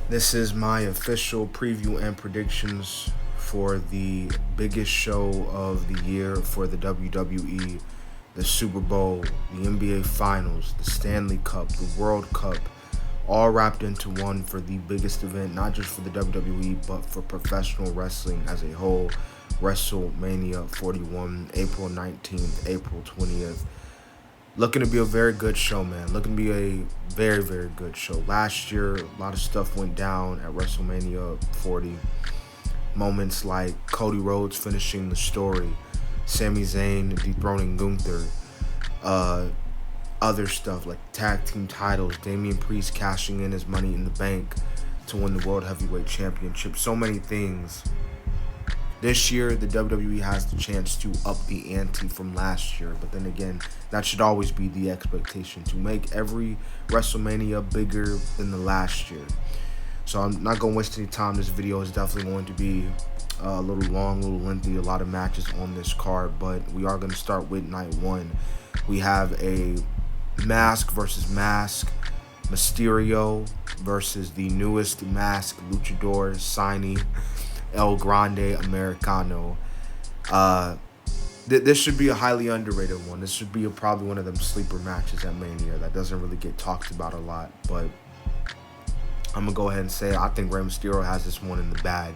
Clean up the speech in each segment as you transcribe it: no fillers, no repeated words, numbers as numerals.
This is my official preview and predictions for the biggest show of the year for the WWE, the Super Bowl, the NBA Finals, the Stanley Cup, the World Cup, all wrapped into one for the biggest event, not just for the WWE, but for professional wrestling as a whole. WrestleMania 41, April 19th, April 20th. Looking to be a very good show, man. Looking to be a very, very good show. Last year, a lot of stuff went down at WrestleMania 40. Moments like Cody Rhodes finishing the story, Sami Zayn dethroning Gunther, uh, other stuff like tag team titles, Damian Priest cashing in his money in the bank to win the World Heavyweight Championship. So many things. This year, the WWE has the chance to up the ante from last year, but then again, that should always be the expectation, to make every WrestleMania bigger than the last year. So I'm not going to waste any time. This video is definitely going to be a little long, a little lengthy, a lot of matches on this card, but we are going to start with night one. We have a mask versus mask, Mysterio versus the newest mask luchador signing, El Grande Americano. This should be a highly underrated one. This should be probably one of them sleeper matches at Mania that doesn't really get talked about a lot. But I'm going to go ahead and say I think Rey Mysterio has this one in the bag.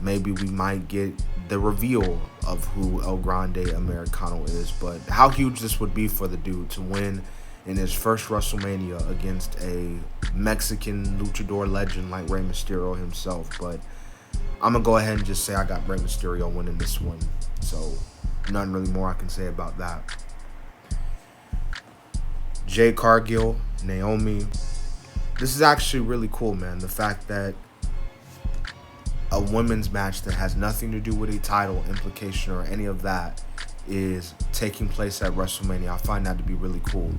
Maybe we might get the reveal of who El Grande Americano is. But how huge this would be for the dude to win in his first WrestleMania against a Mexican luchador legend like Rey Mysterio himself. But I'm going to go ahead and just say I got Rey Mysterio winning this one. So, nothing really more I can say about that. Jade Cargill, Naomi. This is actually really cool, man. The fact that a women's match that has nothing to do with a title implication or any of that is taking place at WrestleMania. I find that to be really cool.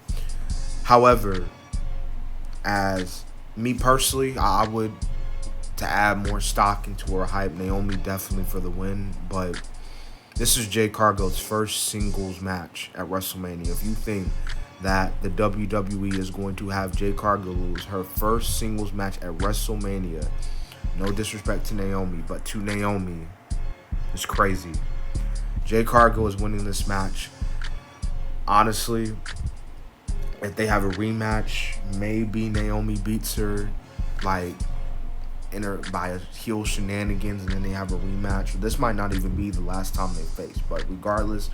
However, as me personally, I would, to add more stock into her hype, Naomi definitely for the win, but this is Jade Cargill's first singles match at WrestleMania. If you think that the WWE is going to have Jade Cargill lose her first singles match at WrestleMania, no disrespect to Naomi, but to Naomi, it's crazy. Jade Cargill is winning this match. Honestly, if they have a rematch, maybe Naomi beats her like by a heel shenanigans, and then they have a rematch. This might not even be the last time they face, but regardless,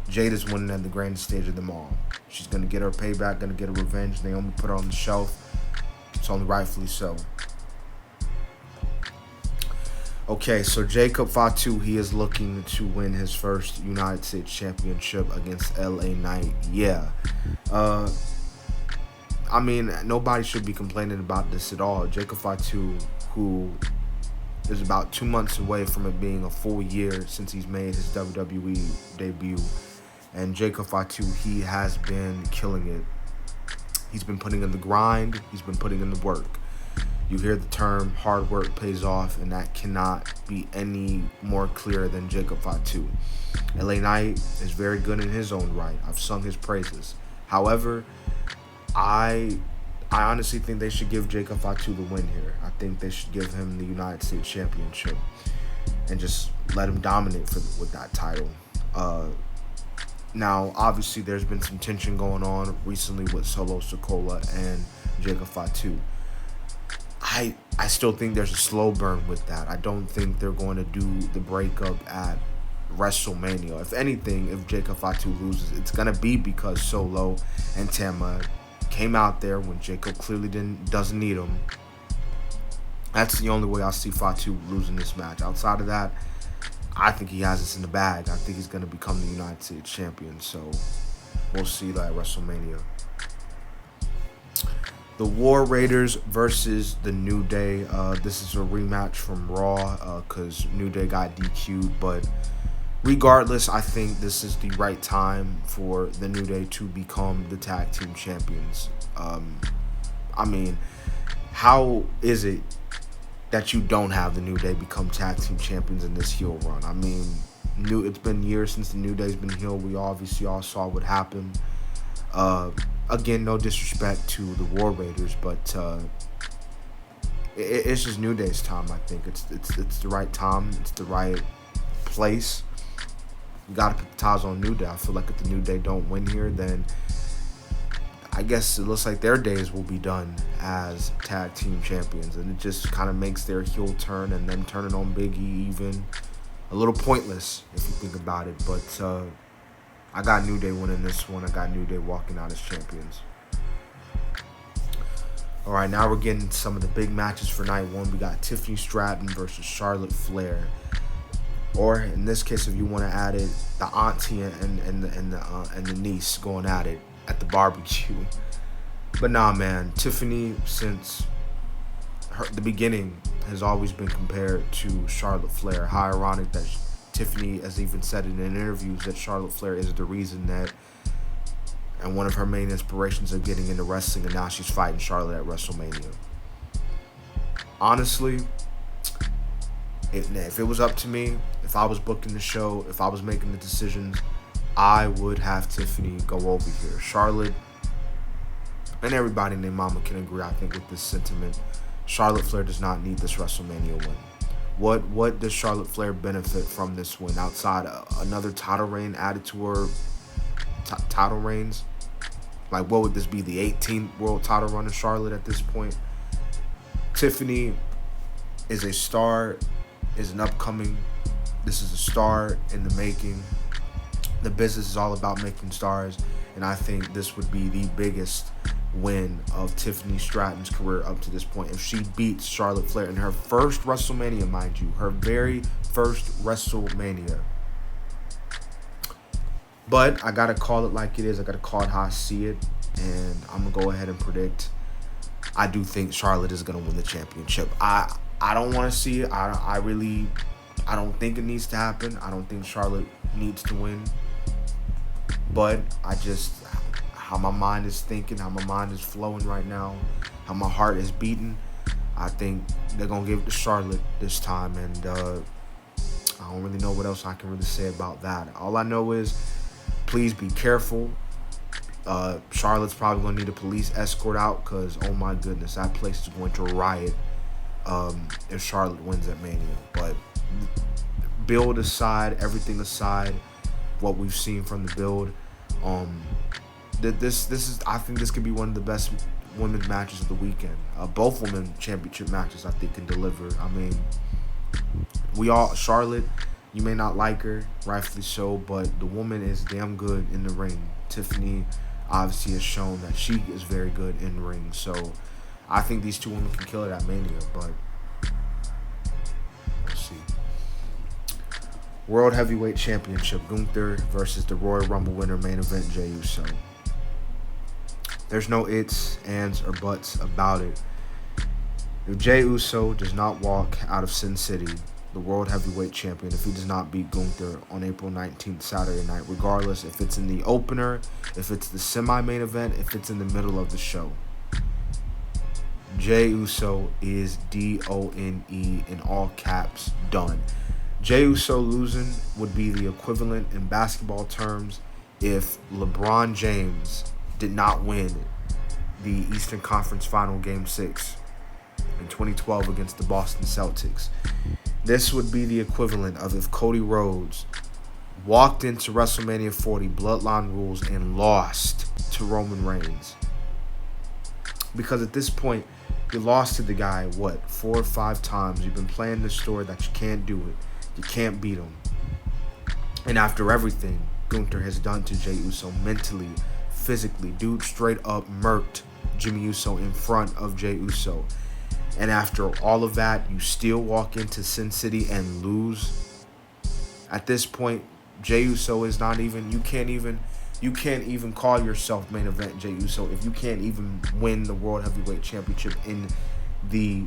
Jade is winning at the grandest stage of them all. She's going to get her payback, going to get her revenge. Naomi put her on the shelf. It's only rightfully so. Okay, so Jacob Fatu, he is looking to win his first United States Championship against LA Knight. Yeah. I mean, nobody should be complaining about this at all. Jacob Fatu, who is about 2 months away from it being a full year since he's made his WWE debut. And Jacob Fatu, he has been killing it. He's been putting in the grind. He's been putting in the work. You hear the term, hard work pays off, and that cannot be any more clear than Jacob Fatu. LA Knight is very good in his own right. I've sung his praises. However, I honestly think they should give Jacob Fatu the win here. I think they should give him the United States Championship and just let him dominate with that title. Now, obviously, there's been some tension going on recently with Solo Sikoa and Jacob Fatu. I still think there's a slow burn with that. I don't think they're going to do the breakup at WrestleMania. If anything, if Jacob Fatu loses, it's going to be because Solo and Tama came out there when Jacob clearly doesn't need him. That's the only way I see Fatu losing this match. Outside of that, I think he has this in the bag. I think he's going to become the United States champion. So we'll see that at WrestleMania. The War Raiders versus the New Day. This is a rematch from Raw because New Day got DQ'd. But regardless, I think this is the right time for the New Day to become the tag team champions. I mean, how is it that you don't have the New Day become tag team champions in this heel run? I mean, it's been years since the New Day's been heel. We obviously all saw what happened. Again, no disrespect to the War Raiders, but it's just New Day's time. I think it's the right time. It's the right place. You got to put the ties on New Day. I feel like if the New Day don't win here, then I guess it looks like their days will be done as tag team champions, and it just kind of makes their heel turn and then turning on Big E even a little pointless if you think about it. But I got New Day winning this one. I got New Day walking out as champions. All right, now we're getting into some of the big matches for night one. We got Tiffany Stratton versus Charlotte Flair, or in this case, if you want to add it, the auntie and the niece going at it at the barbecue. But nah, man, Tiffany since the beginning has always been compared to Charlotte Flair. How ironic that Tiffany has even said in interviews that Charlotte Flair is the reason that, and one of her main inspirations of getting into wrestling, and now she's fighting Charlotte at WrestleMania. Honestly, if it was up to me, if I was booking the show, if I was making the decisions, I would have Tiffany go over here. Charlotte, and everybody named Mama can agree, I think, with this sentiment. Charlotte Flair does not need this WrestleMania win. What does Charlotte Flair benefit from this win outside another title reign added to her title reigns? Like, what would this be, the 18th world title run of Charlotte at this point? Tiffany is a star, is an upcoming. This is a star in the making. The business is all about making stars, and I think this would be the biggest win of Tiffany Stratton's career up to this point if she beats Charlotte Flair in her first WrestleMania, mind you, her very first WrestleMania. But I gotta call it like it is. I gotta call it how I see it, and I'm gonna go ahead and predict. I do think Charlotte is gonna win the championship. I don't want to see it. I don't think it needs to happen. I don't think Charlotte needs to win. But I just, how my mind is thinking, how my mind is flowing right now, how my heart is beating, I think they're going to give it to Charlotte this time. And I don't really know what else I can really say about that. All I know is, please be careful. Charlotte's probably going to need a police escort out because, oh my goodness, that place is going to riot if Charlotte wins at Mania. But build aside, everything aside, what we've seen from the build, this is, I think this could be one of the best women's matches of the weekend. Both women championship matches I think can deliver. I mean, Charlotte, you may not like her, rightfully so, but the woman is damn good in the ring. Tiffany obviously has shown that she is very good in the ring, so I think these two women can kill it at Mania, but we'll see. World Heavyweight Championship, Gunther versus the Royal Rumble winner, main event, Jey Uso. There's no ifs, ands, or buts about it. If Jey Uso does not walk out of Sin City, the World Heavyweight Champion, if he does not beat Gunther on April 19th, Saturday night, regardless if it's in the opener, if it's the semi-main event, if it's in the middle of the show, Jey Uso is DONE in all caps, done. Jey Uso losing would be the equivalent in basketball terms if LeBron James did not win the Eastern Conference Final Game 6 in 2012 against the Boston Celtics. This would be the equivalent of if Cody Rhodes walked into WrestleMania 40 Bloodline Rules and lost to Roman Reigns. Because at this point, you lost to the guy, 4 or 5 times. You've been playing this story that you can't do it. You can't beat him. And after everything Gunther has done to Jey Uso mentally, physically, dude straight up murked Jimmy Uso in front of Jey Uso. And after all of that, you still walk into Sin City and lose. At this point, Jey Uso is not even, you can't even call yourself main event Jey Uso if you can't even win the World Heavyweight Championship in the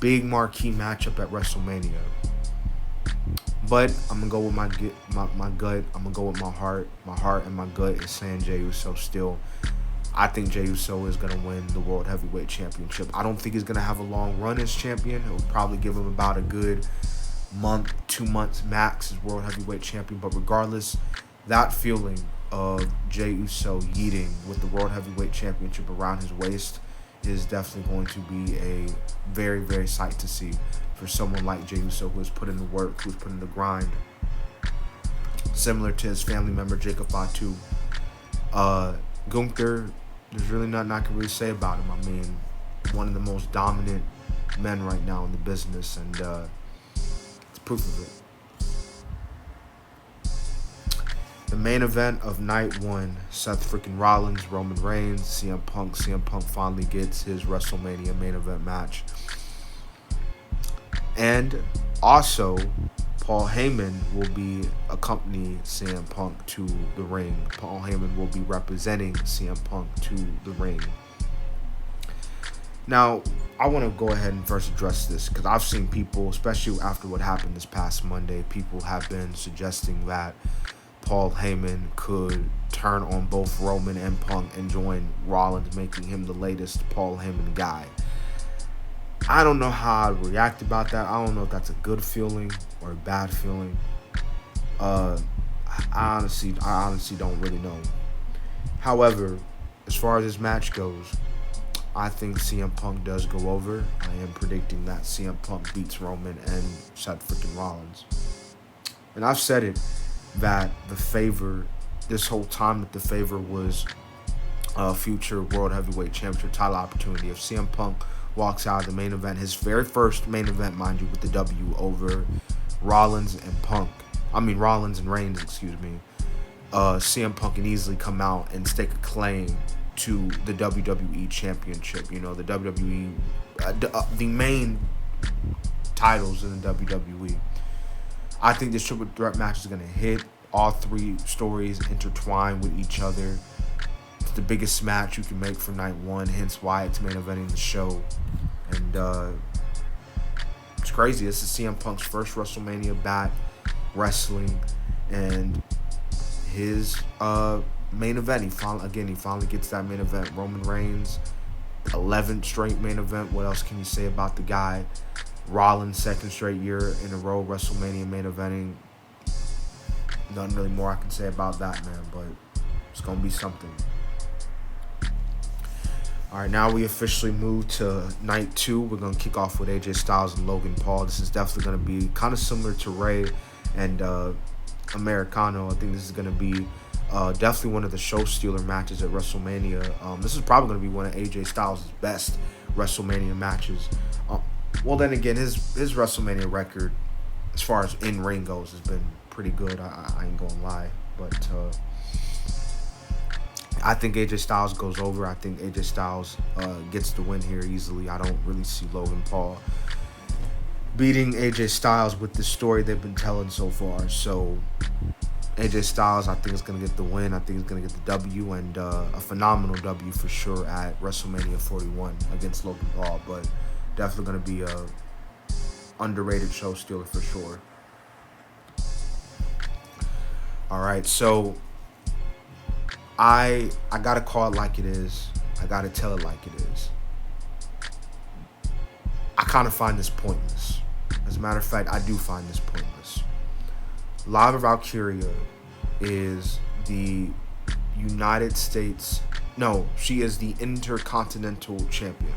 big marquee matchup at WrestleMania. But I'm going to go with my gut. I'm going to go with my heart. My heart and my gut is saying Jey Uso still. I think Jey Uso is going to win the World Heavyweight Championship. I don't think he's going to have a long run as champion. It will probably give him about a good month, 2 months max as World Heavyweight Champion. But regardless, that feeling of Jey Uso yeeting with the World Heavyweight Championship around his waist is definitely going to be a very, very sight to see for someone like Jey Uso, who has put in the work, who's put in the grind. Similar to his family member, Jacob Fatu. Gunther, there's really nothing I can really say about him. I mean, one of the most dominant men right now in the business, and it's proof of it. The main event of night one, Seth freaking Rollins, Roman Reigns, CM Punk. CM Punk finally gets his WrestleMania main event match. And also, Paul Heyman will be accompanying CM Punk to the ring. Paul Heyman will be representing CM Punk to the ring. Now, I want to go ahead and first address this, because I've seen people, especially after what happened this past Monday, people have been suggesting that Paul Heyman could turn on both Roman and Punk and join Rollins, making him the latest Paul Heyman guy. I don't know how I'd react about that. I don't know if that's a good feeling or a bad feeling. I honestly don't really know. However, as far as this match goes, I think CM Punk does go over. I am predicting that CM Punk beats Roman and Seth freaking Rollins. And I've said it, that the favor, this whole time, that the favor was a future World Heavyweight Championship title opportunity. If CM Punk walks out of the main event, his very first main event, mind you, with the W over Rollins and Reigns, CM Punk can easily come out and stake a claim to the WWE Championship. You know, the WWE, the main titles in the WWE. I think this triple threat match is going to hit. All three stories intertwine with each other. It's the biggest match you can make for night one, hence why it's main eventing the show. And it's crazy. This is CM Punk's first WrestleMania back wrestling, and his main event. He finally gets that main event. Roman Reigns, 11th straight main event. What else can you say about the guy? Rollins, second straight year in a row WrestleMania main eventing. Nothing really more I can say about that, man, but it's going to be something. All right, now we officially move to night two. We're going to kick off with AJ Styles and Logan Paul. This is definitely going to be kind of similar to Ray and Americano. I think this is going to be definitely one of the show stealer matches at WrestleMania. This is probably going to be one of AJ Styles' best WrestleMania matches. Well, then again, his WrestleMania record, as far as in-ring goes, has been pretty good. I ain't gonna lie. But I think AJ Styles goes over. I think AJ Styles gets the win here easily. I don't really see Logan Paul beating AJ Styles with the story they've been telling so far. So AJ Styles, I think, is going to get the win. I think he's going to get the W, and a phenomenal W for sure at WrestleMania 41 against Logan Paul. But definitely going to be a underrated show stealer for sure. All right, so I got to call it like it is. I got to tell it like it is. I kind of find this pointless. As a matter of fact, I do find this pointless. Lyra Valkyria is the United States... No, she is the Intercontinental Champion.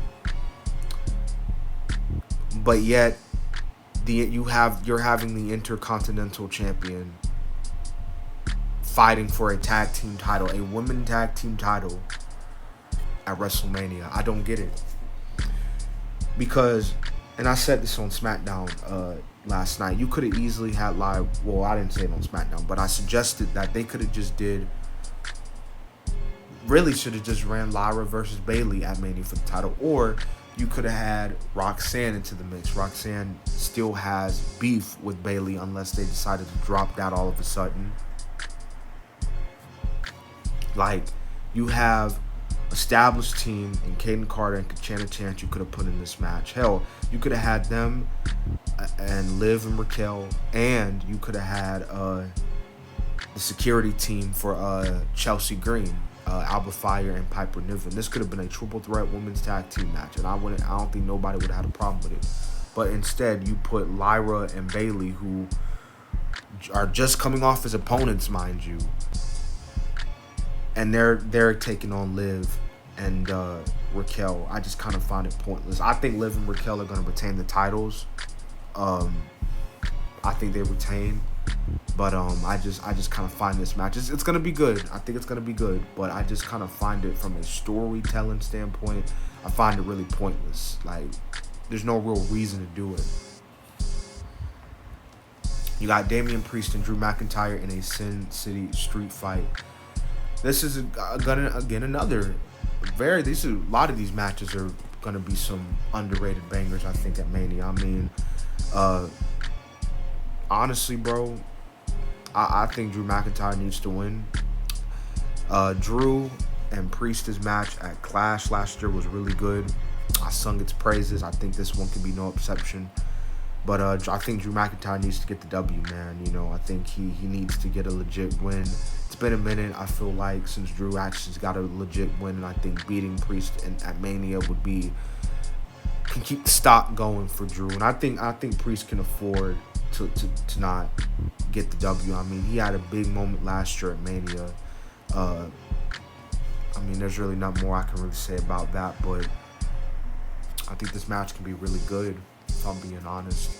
But yet, you're having the Intercontinental Champion fighting for a tag team title, a women tag team title at WrestleMania. I don't get it. Because, and I said this on SmackDown last night, you could have easily had Lyra, well, I didn't say it on SmackDown, but I suggested that they could have just really should have just ran Lyra versus Bayley at Mania for the title, or you could have had Roxanne into the mix. Roxanne still has beef with Bayley unless they decided to drop that all of a sudden. Like, you have established team in Kaden Carter and Kachana Chance you could have put in this match. Hell, you could have had them and Liv and Raquel, and you could have had the security team for Chelsea Green, Alba Fire, and Piper Niven. This could have been a triple threat women's tag team match, and I don't think nobody would have had a problem with it. But instead, you put Lyra and Bayley, who are just coming off as opponents, mind you, and they're taking on Liv and Raquel. I just kind of find it pointless. I think Liv and Raquel are going to retain the titles. I think they retain. But I just kind of find this match, it's going to be good. I think it's going to be good. But I just kind of find it from a storytelling standpoint, I find it really pointless. Like, there's no real reason to do it. You got Damian Priest and Drew McIntyre in a Sin City street fight. This is again another a lot of these matches are gonna be some underrated bangers, I think, at Mania. I mean, honestly, bro, I think Drew McIntyre needs to win. Drew and Priest's match at Clash last year was really good. I sung its praises. I think this one can be no exception. But I think Drew McIntyre needs to get the W, man. You know, I think he needs to get a legit win. It's been a minute, I feel like, since Drew actually got a legit win, and I think beating Priest at Mania can keep the stock going for Drew. And I think Priest can afford to not get the W. I mean, he had a big moment last year at Mania. I mean, there's really not more I can really say about that, but I think this match can be really good, if I'm being honest.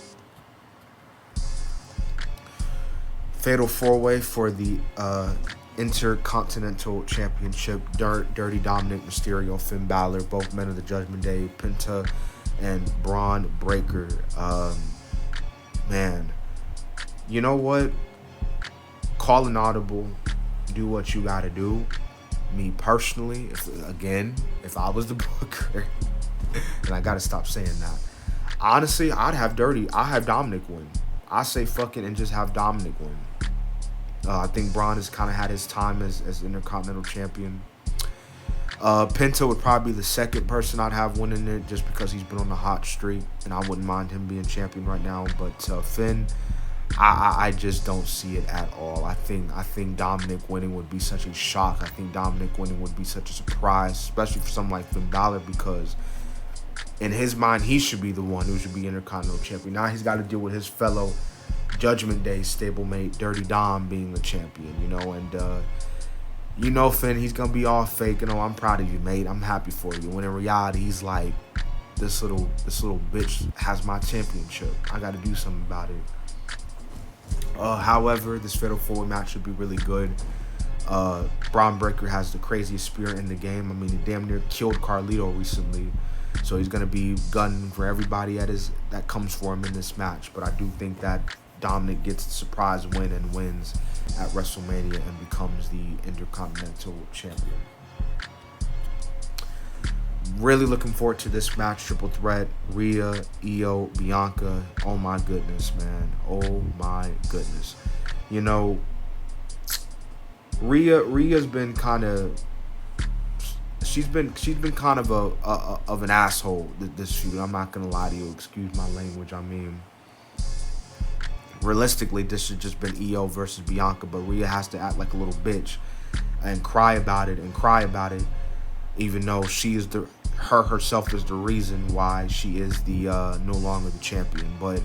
Fatal 4-way for the Intercontinental Championship. Dirty Dominic, Mysterio, Finn Balor, both men of the Judgment Day, Penta, and Braun Breaker. Man, you know what? Call an audible. Do what you gotta do. Me personally, if I was the booker, and I gotta stop saying that. Honestly, I'd have Dominic win. I say fuck it and just have Dominic win. I think Braun has kind of had his time as Intercontinental Champion. Penta would probably be the second person I'd have winning it, just because he's been on a hot streak, and I wouldn't mind him being champion right now. But Finn, I just don't see it at all. I think Dominic winning would be such a shock. I think Dominic winning would be such a surprise, especially for someone like Finn Balor, because in his mind, he should be the one who should be Intercontinental Champion. Now he's got to deal with his fellow Judgment Day stablemate, Dirty Dom, being the champion, you know. And, Finn, he's going to be all fake. I'm proud of you, mate. I'm happy for you. When in reality, he's like, this little bitch has my championship. I got to do something about it. However, this Fatal 4-way match should be really good. Braun Breaker has the craziest spear in the game. I mean, he damn near killed Carlito recently. So he's going to be gunning for everybody that comes for him in this match. But I do think that Dominic gets the surprise win and wins at WrestleMania and becomes the Intercontinental Champion. Really looking forward to this match, triple threat. Rhea, Io, Bianca. Oh my goodness, man. Oh my goodness. You know, Rhea's been kind of... She's been kind of of an asshole this feud. I'm not gonna lie to you. Excuse my language. I mean, realistically, this should just been Io versus Bianca, but Rhea has to act like a little bitch and cry about it, even though she is herself is the reason why she is the no longer the champion. But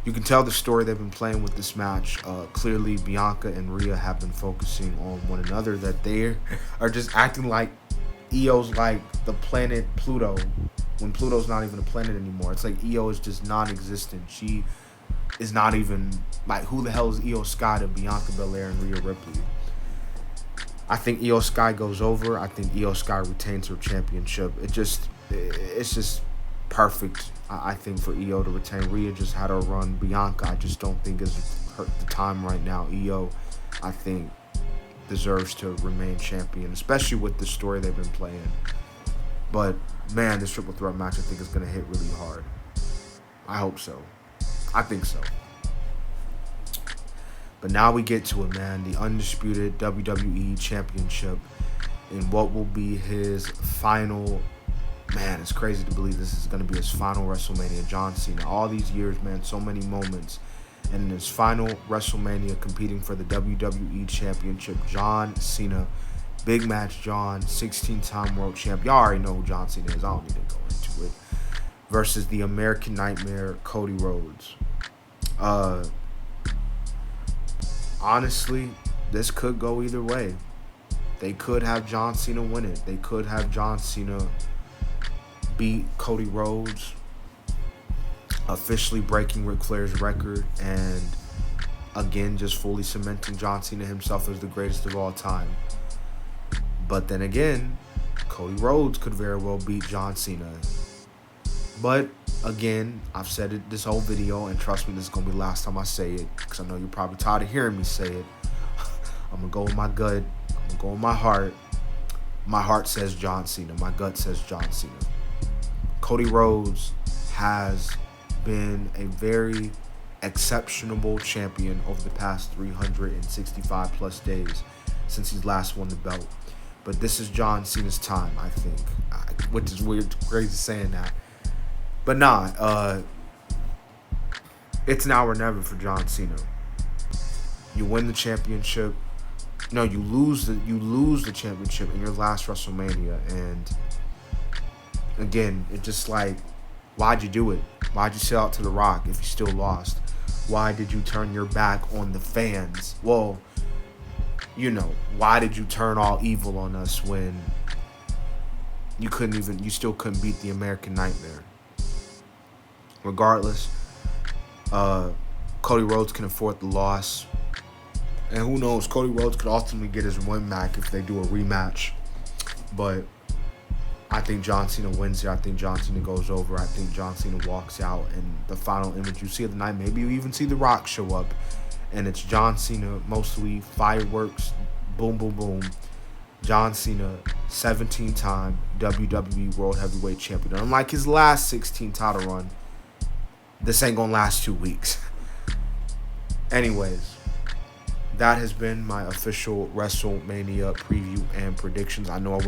you can tell the story they've been playing with this match. Clearly, Bianca and Rhea have been focusing on one another. That they are just acting like Io's like the planet Pluto, when Pluto's not even a planet anymore. It's like Io is just non-existent. She is not even, like, who the hell is Io Sky to Bianca Belair and Rhea Ripley? I think Io Sky goes over. I think Io Sky retains her championship. It's just perfect, I think, for Io to retain. Rhea just had her run. Bianca, I just don't think is the time right now. Io, I think, deserves to remain champion, especially with the story they've been playing. But man, this triple threat match, I think, is going to hit really hard. I hope so. I think so. But now we get to it, man. The undisputed WWE Championship in what will be his final... Man, it's crazy to believe this is going to be his final WrestleMania. John Cena. All these years, man, so many moments. And in his final WrestleMania, competing for the WWE Championship, John Cena, big match John, 16-time world champ. Y'all already know who John Cena is. I don't need to go into it. Versus the American Nightmare, Cody Rhodes. Honestly, this could go either way. They could have John Cena win it. They could have John Cena beat Cody Rhodes, officially breaking Ric Flair's record, and again just fully cementing John Cena himself as the greatest of all time. But then again, Cody Rhodes could very well beat John Cena. But again, I've said it this whole video, and trust me, this is going to be the last time I say it, because I know you're probably tired of hearing me say it. I'm going to go with my gut. I'm going to go with my heart. My heart says John Cena. My gut says John Cena. Cody Rhodes has been a very exceptional champion over the past 365 plus days since he's last won the belt. But this is John Cena's time, I think, which is weird, crazy saying that. But nah, it's now or never for John Cena. You win the championship. No, you lose the championship in your last WrestleMania, and again, it's just like, why'd you do it? Why'd you sell out to The Rock if you still lost? Why did you turn your back on the fans? Well, why did you turn all evil on us when you still couldn't beat the American Nightmare? Regardless, Cody Rhodes can afford the loss. And who knows, Cody Rhodes could ultimately get his win back if they do a rematch. But I think John Cena wins here. I think John Cena goes over. I think John Cena walks out. And the final image you see of the night, maybe you even see The Rock show up. And it's John Cena, mostly fireworks, boom, boom, boom. John Cena, 17-time WWE World Heavyweight Champion. And unlike his last 16 title run, this ain't gonna last 2 weeks. Anyways, that has been my official WrestleMania preview and predictions. I know I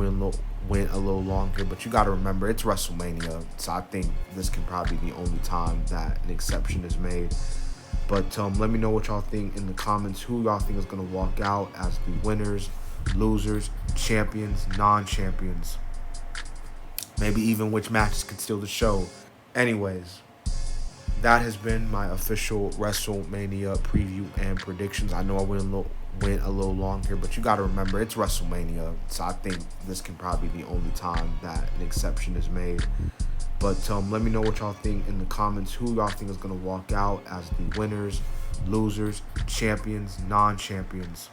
went a little long here, but you got to remember, it's WrestleMania, so I think this can probably be the only time that an exception is made. But let me know what y'all think in the comments. Who y'all think is going to walk out as the winners, losers, champions, non-champions. Maybe even which matches could steal the show. Anyways, that has been my official WrestleMania preview and predictions. I know I went a little long here, but you got to remember, it's WrestleMania, so I think this can probably be the only time that an exception is made. But let me know what y'all think in the comments. Who y'all think is going to walk out as the winners, losers, champions, non-champions.